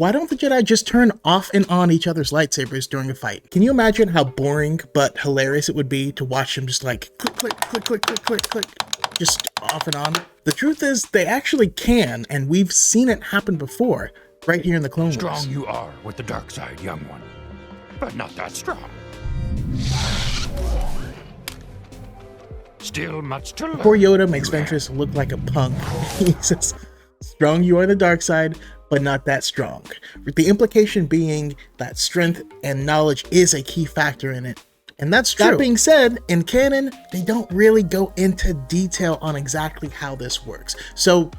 why don't the Jedi just turn off and on each other's lightsabers during a fight? Can you imagine how boring but hilarious it would be to watch them just like click, click, click, click, click, click, click, just off and on? The truth is they actually can, and we've seen it happen before, right here in the Clone Wars. Strong you are with the dark side, young one, but not that strong. Still much to learn. Before Yoda makes Ventress look like a punk, he says, strong you are on the dark side, but not that strong. With the implication being that strength and knowledge is a key factor in it. And that's true. That being said, in canon, they don't really go into detail on exactly how this works. So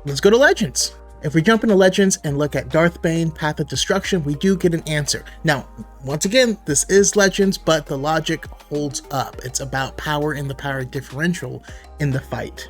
let's go to Legends. If we jump into Legends and look at Darth Bane, Path of Destruction, we do get an answer. Now, once again, this is Legends, but the logic holds up. It's about power and the power differential in the fight.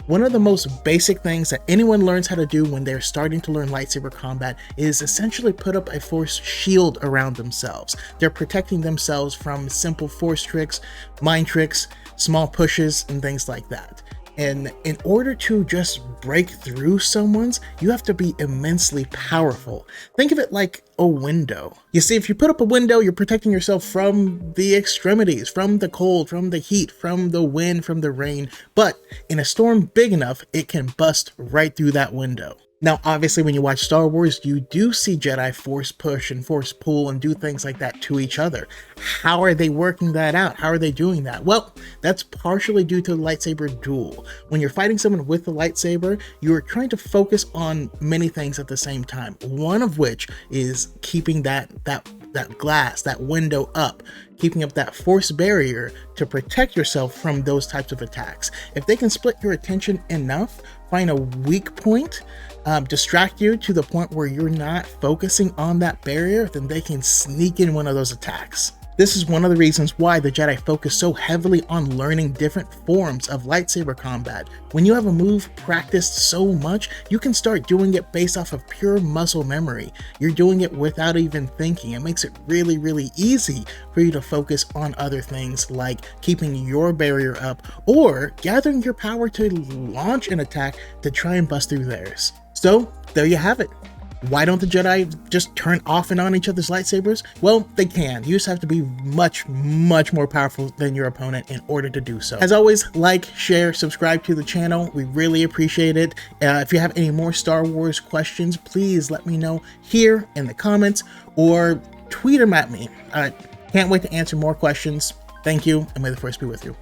One of the most basic things that anyone learns how to do when they're starting to learn lightsaber combat is essentially put up a force shield around themselves. They're protecting themselves from simple force tricks, mind tricks, small pushes, and things like that. And in order to just break through someone's, you have to be immensely powerful. Think of it like a window. You see, if you put up a window, you're protecting yourself from the extremities, from the cold, from the heat, from the wind, from the rain. But in a storm big enough, it can bust right through that window. Now, obviously, when you watch Star Wars, you do see Jedi force push and force pull and do things like that to each other. How are they working that out? How are they doing that? Well, that's partially due to the lightsaber duel. When you're fighting someone with the lightsaber, you're trying to focus on many things at the same time. One of which is keeping that glass, that window up, keeping up that force barrier to protect yourself from those types of attacks. If they can split your attention enough, find a weak point, distract you to the point where you're not focusing on that barrier, then they can sneak in one of those attacks. This is one of the reasons why the Jedi focus so heavily on learning different forms of lightsaber combat. When you have a move practiced so much, you can start doing it based off of pure muscle memory. You're doing it without even thinking. It makes it really, really easy for you to focus on other things like keeping your barrier up or gathering your power to launch an attack to try and bust through theirs. So there you have it. Why don't the Jedi just turn off and on each other's lightsabers? Well, they can. You just have to be much, much more powerful than your opponent in order to do so. As always, like, share, subscribe to the channel. We really appreciate it. If you have any more Star Wars questions, please let me know here in the comments or tweet them at me. Can't wait to answer more questions. Thank you, and may the Force be with you.